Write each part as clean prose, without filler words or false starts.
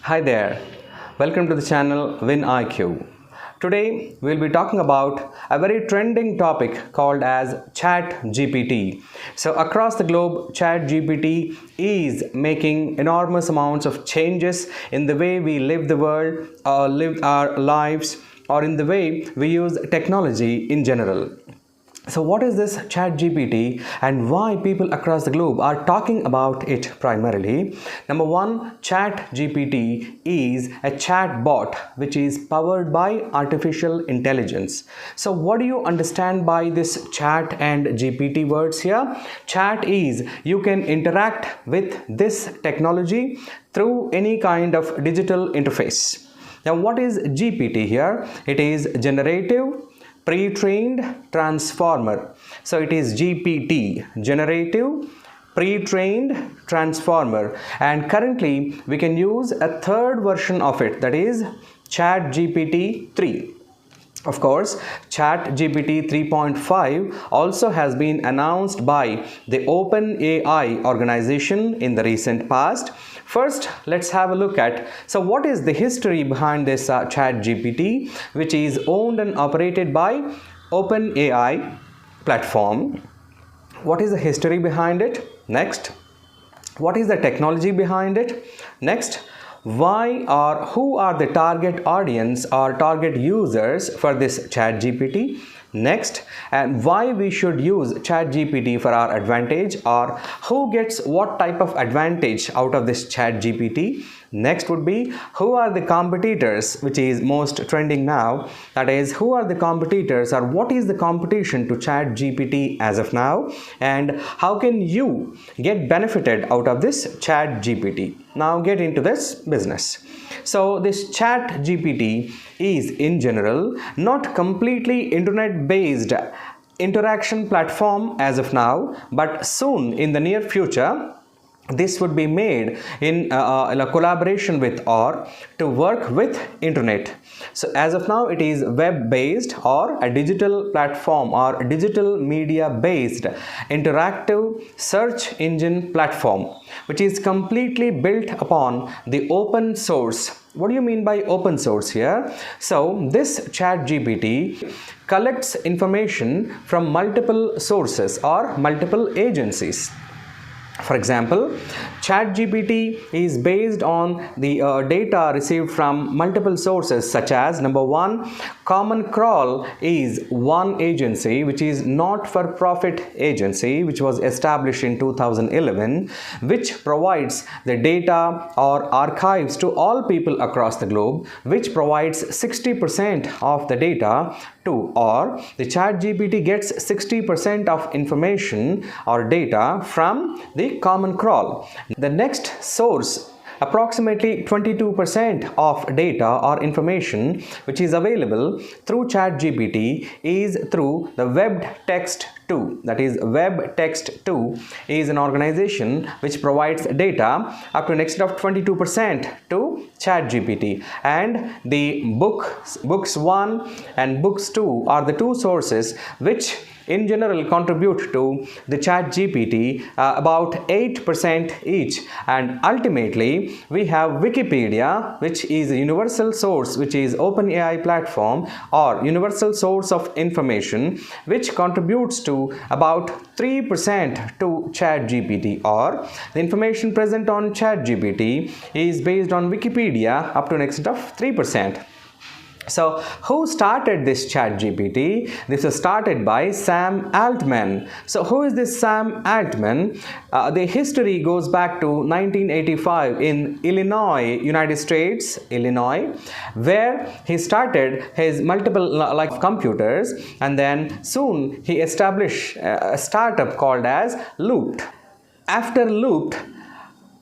Hi there, welcome to the channel VinIQ. Today we'll be talking about a very trending topic called as ChatGPT. So across the globe, ChatGPT is making enormous amounts of changes in the way we live the world, or live our lives, or in the way we use technology in general. So what is this ChatGPT and why people across the globe are talking about it primarily? Number one, ChatGPT is a chat bot which is powered by artificial intelligence. So what do you understand by this chat and GPT words here? Chat is you can interact with this technology through any kind of digital interface. Now what is GPT here? It is generative pre-trained transformer. So it is GPT, generative pre-trained transformer, and currently we can use a third version of it, that is ChatGPT 3. Of course, ChatGPT 3.5 also has been announced by the OpenAI organization in the recent past. First, let's have a look at what is the history behind this ChatGPT, which is owned and operated by OpenAI platform. What is the history behind it? Next, what is the technology behind it? Next, why or who are the target audience or target users for this ChatGPT? Next, and why we should use ChatGPT for our advantage, or who gets what type of advantage out of this ChatGPT. Next would be who are the competitors, which is most trending now, that is who are the competitors or what is the competition to ChatGPT as of now, and how can you get benefited out of this ChatGPT. Now get into this business. So this ChatGPT is in general not completely internet based interaction platform as of now, but soon in the near future this would be made in a collaboration with or to work with internet. So as of now it is web based or a digital platform or digital media based interactive search engine platform, which is completely built upon the open source. What do you mean by open source here? So this ChatGPT collects information from multiple sources or multiple agencies. For example, ChatGPT is based on the data received from multiple sources, such as number one, Common Crawl is one agency which is not-for-profit agency which was established in 2011, which provides the data or archives to all people across the globe, which provides 60% of the data to, or the ChatGPT gets 60% of information or data from the Common Crawl. The next source, approximately 22% of data or information which is available through ChatGPT is through the Web Text 2. That is, Web Text 2 is an organization which provides data up to an extent of 22% to ChatGPT, and the books 1 and books 2 are the two sources which in general contribute to the ChatGPT about 8% each. And ultimately we have Wikipedia, which is a universal source, which is OpenAI platform or universal source of information, which contributes to about 3% to ChatGPT, or the information present on ChatGPT is based on Wikipedia up to an extent of 3%. So who started this ChatGPT? This was started by Sam Altman. So who is this Sam Altman? The history goes back to 1985 in Illinois, United States, where he started his multiple computers, and then soon he established a startup called as Looped. After Looped,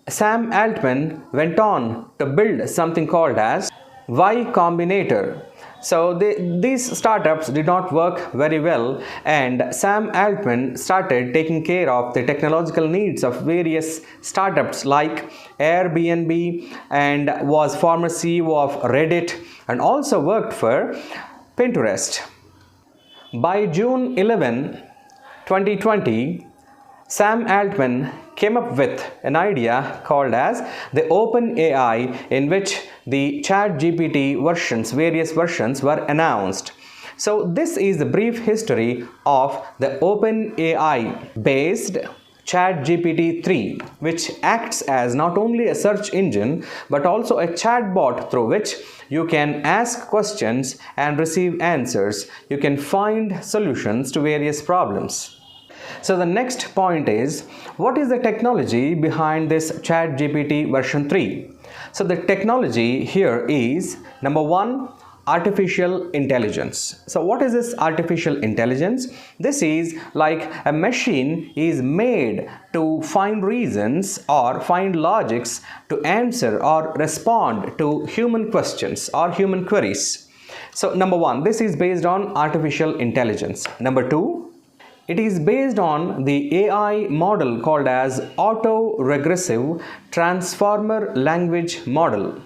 Sam Altman went on to build something called as Y Combinator. So these startups did not work very well, and Sam Altman started taking care of the technological needs of various startups like Airbnb, and was former CEO of Reddit, and also worked for Pinterest. By June 11, 2020, Sam Altman came up with an idea called as the Open AI, in which the ChatGPT versions, various versions were announced. So this is the brief history of the Open AI based ChatGPT 3, which acts as not only a search engine but also a chatbot through which you can ask questions and receive answers. You can find solutions to various problems. So the next point is, what is the technology behind this ChatGPT version 3? So the technology here is, number one, artificial intelligence. So what is this artificial intelligence? This is like a machine is made to find reasons or find logics to answer or respond to human questions or human queries. So number one, this is based on artificial intelligence. Number two, it is based on the AI model called as Autoregressive Transformer Language Model.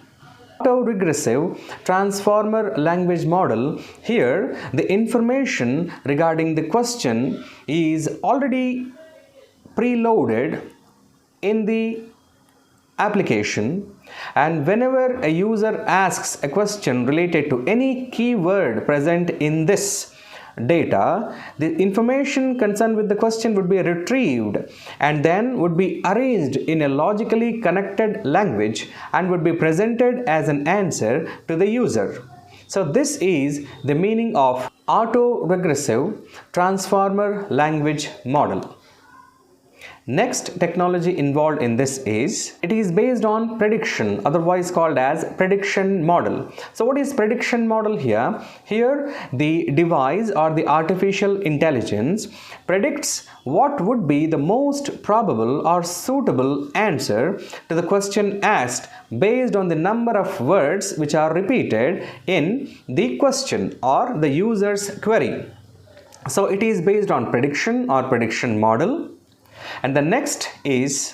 Autoregressive Transformer Language Model. Here, the information regarding the question is already preloaded in the application, and whenever a user asks a question related to any keyword present in this data, the information concerned with the question would be retrieved and then would be arranged in a logically connected language and would be presented as an answer to the user. So this is the meaning of autoregressive transformer language model. Next technology involved in this is, it is based on prediction, otherwise called as prediction model. So what is prediction model here? Here the device or the artificial intelligence predicts what would be the most probable or suitable answer to the question asked based on the number of words which are repeated in the question or the user's query. So it is based on prediction or prediction model. And the next is,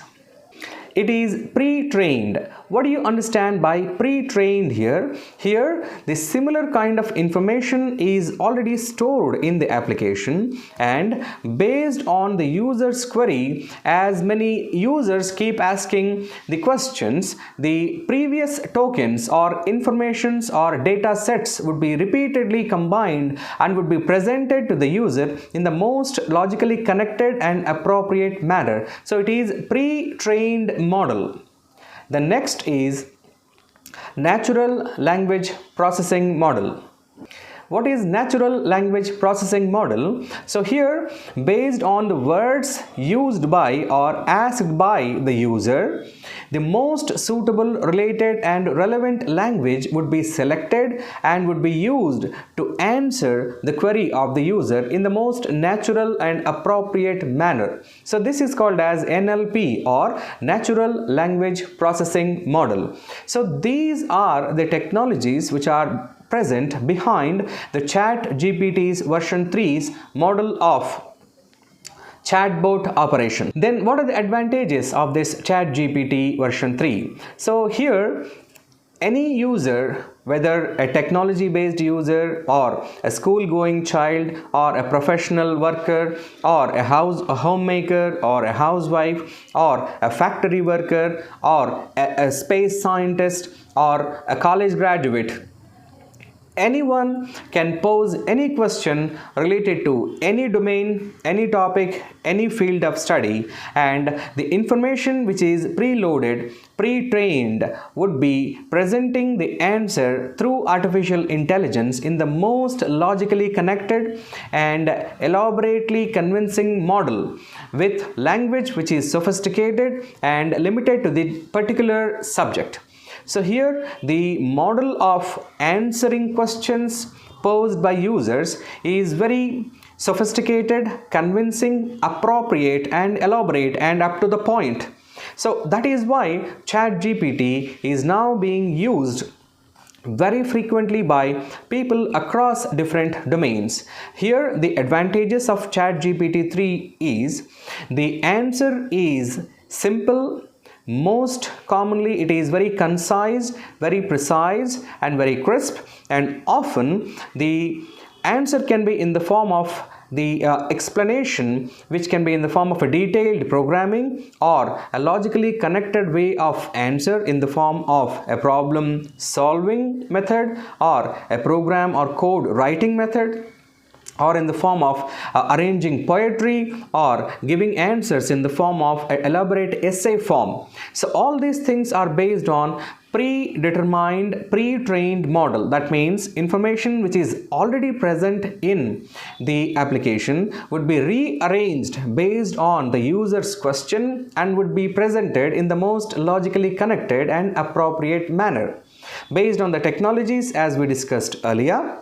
it is pre-trained. What do you understand by pre-trained here? Here, the similar kind of information is already stored in the application, and based on the user's query, as many users keep asking the questions, the previous tokens or informations or data sets would be repeatedly combined and would be presented to the user in the most logically connected and appropriate manner. So it is pre-trained model. The next is natural language processing model. What is natural language processing model? So here, based on the words used by or asked by the user, the most suitable, related and relevant language would be selected and would be used to answer the query of the user in the most natural and appropriate manner. So this is called as NLP or natural language processing model. So these are the technologies which are present behind the ChatGPT's version 3's model of chatbot operation. Then what are the advantages of this ChatGPT version 3? So here, any user, whether a technology based user or a school going child or a professional worker or a homemaker or a housewife or a factory worker or a space scientist or a college graduate, anyone can pose any question related to any domain, any topic, any field of study, and the information which is preloaded, pre-trained would be presenting the answer through artificial intelligence in the most logically connected and elaborately convincing model with language which is sophisticated and limited to the particular subject. So here the model of answering questions posed by users is very sophisticated, convincing, appropriate and elaborate and up to the point. So that is why ChatGPT is now being used very frequently by people across different domains. Here the advantages of ChatGPT 3 is, the answer is simple. Most commonly it is very concise, very precise and very crisp, and often the answer can be in the form of the explanation which can be in the form of a detailed programming or a logically connected way of answer in the form of a problem solving method or a program or code writing method, or in the form of arranging poetry or giving answers in the form of an elaborate essay form. So all these things are based on predetermined, pre-trained model. That means information which is already present in the application would be rearranged based on the user's question and would be presented in the most logically connected and appropriate manner based on the technologies as we discussed earlier.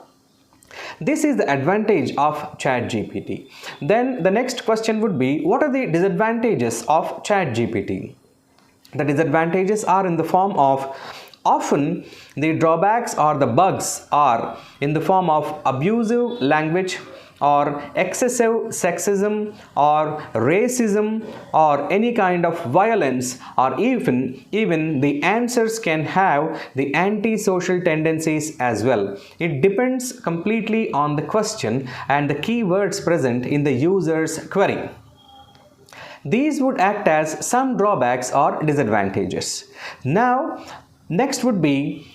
This is the advantage of ChatGPT. Then the next question would be, what are the disadvantages of ChatGPT? The disadvantages are in the form of, often the drawbacks or the bugs are in the form of abusive language or excessive sexism or racism or any kind of violence, or even the answers can have the anti-social tendencies as well. It depends completely on the question and the keywords present in the user's query. These would act as some drawbacks or disadvantages. Now, next would be,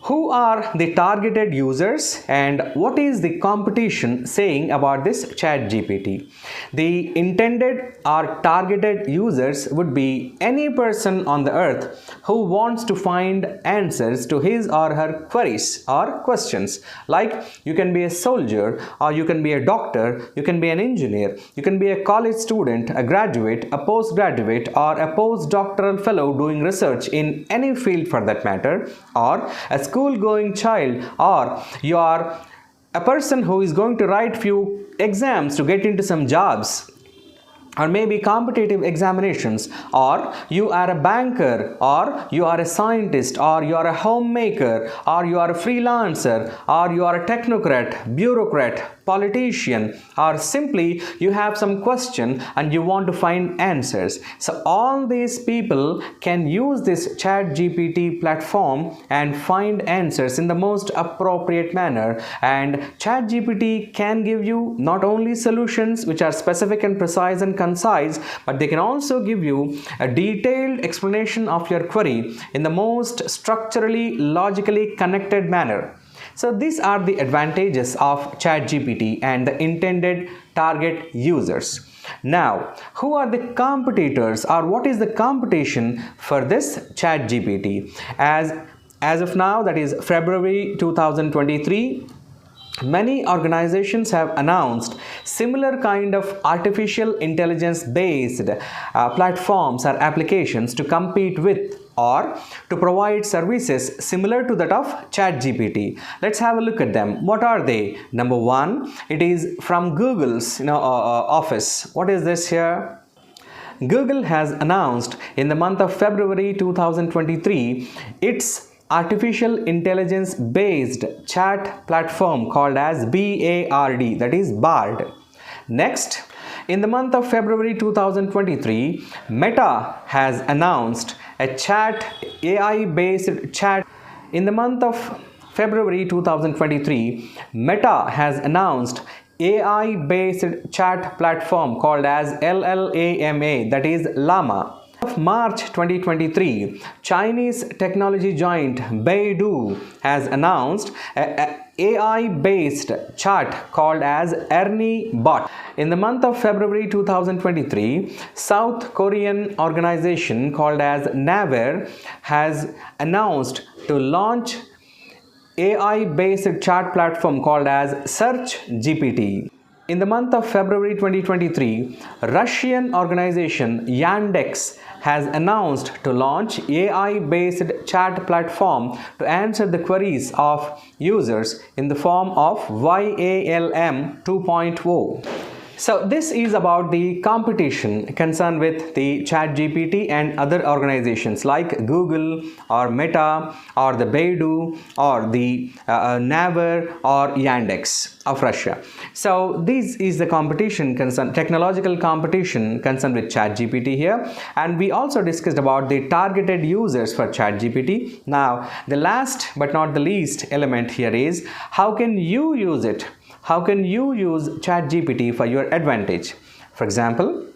who are the targeted users and what is the competition saying about this ChatGPT? The intended or targeted users would be any person on the earth who wants to find answers to his or her queries or questions. Like, you can be a soldier, or you can be a doctor, you can be an engineer, you can be a college student, a graduate, a postgraduate, or a postdoctoral fellow doing research in any field for that matter, or a school-going child, or you are a person who is going to write few exams to get into some jobs, or maybe competitive examinations, or you are a banker, or you are a scientist, or you are a homemaker, or you are a freelancer, or you are a technocrat, bureaucrat, politician, or simply you have some question and you want to find answers. So all these people can use this ChatGPT platform and find answers in the most appropriate manner. And ChatGPT can give you not only solutions which are specific and precise and concise, but they can also give you a detailed explanation of your query in the most structurally, logically connected manner. So these are the advantages of ChatGPT and the intended target users. Now, who are the competitors, or what is the competition for this ChatGPT? As of now, that is February 2023, many organizations have announced similar kind of artificial intelligence based platforms or applications to compete with or to provide services similar to that of ChatGPT. Let's have a look at them. What are they? Number one, it is from Google's office. What is this here? Google has announced in the month of February 2023 its artificial intelligence based chat platform called as BARD, that is BARD. Next, in the month of February 2023, Meta has announced a chat AI based chat. In the month of February 2023, Meta has announced AI based chat platform called as LLAMA, that is Llama. Of March 2023, Chinese technology giant Baidu has announced a AI-based chat called as Ernie Bot. In the month of February 2023, South Korean organization called as Naver has announced to launch AI-based chat platform called as Search GPT. In the month of February 2023, Russian organization Yandex has announced to launch AI-based chat platform to answer the queries of users in the form of YALM 2.0. So this is about the competition concerned with the ChatGPT and other organizations like Google or Meta or the Baidu or the Naver or Yandex of Russia. So this is the competition concern, technological competition concerned with ChatGPT here. And we also discussed about the targeted users for ChatGPT. Now, the last but not the least element here is how can you use it how can you use ChatGPT for your advantage? For example,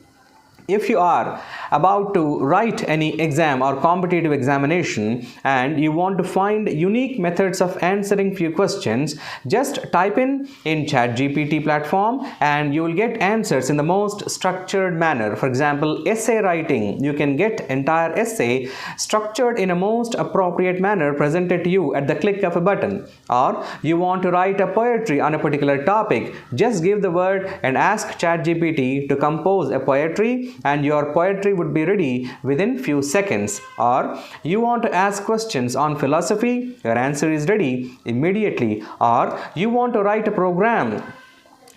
if you are about to write any exam or competitive examination and you want to find unique methods of answering few questions, just type in ChatGPT platform and you will get answers in the most structured manner. For example, essay writing, you can get entire essay structured in a most appropriate manner presented to you at the click of a button. Or you want to write a poetry on a particular topic, just give the word and ask ChatGPT to compose a poetry and your poetry would be ready within few seconds. Or you want to ask questions on philosophy, your answer is ready immediately. Or you want to write a program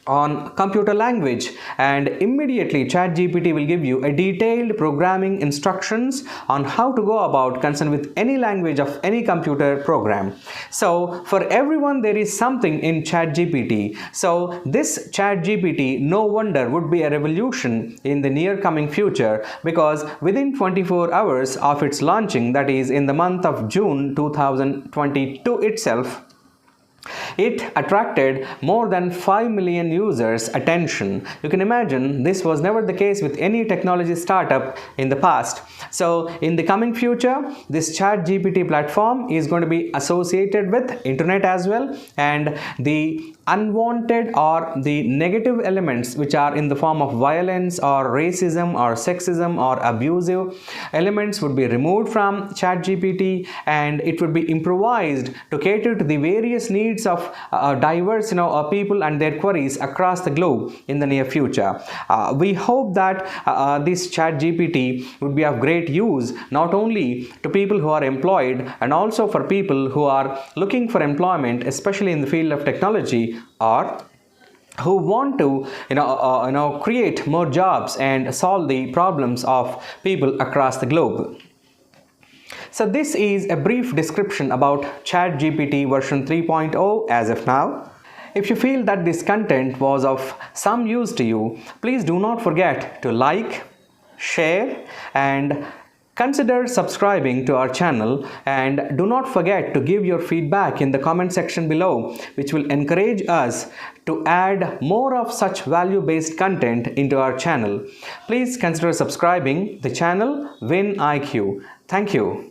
on computer language and immediately ChatGPT will give you a detailed programming instructions on how to go about concerned with any language of any computer program. So for everyone there is something in ChatGPT. So this ChatGPT, no wonder, would be a revolution in the near coming future, because within 24 hours of its launching, that is in the month of June 2022 itself, it attracted more than 5 million users' attention. You can imagine this was never the case with any technology startup in the past. So in the coming future, this ChatGPT platform is going to be associated with internet as well, and the unwanted or the negative elements which are in the form of violence or racism or sexism or abusive elements would be removed from ChatGPT, and it would be improvised to cater to the various needs of diverse people and their queries across the globe in the near future. We hope that this ChatGPT would be of great use not only to people who are employed and also for people who are looking for employment, especially in the field of technology, or who want to create more jobs and solve the problems of people across the globe. So this is a brief description about ChatGPT version 3.0 as of now. If you feel that this content was of some use to you, please do not forget to like, share, and consider subscribing to our channel, and do not forget to give your feedback in the comment section below, which will encourage us to add more of such value-based content into our channel. Please consider subscribing the channel VinIQ. Thank you.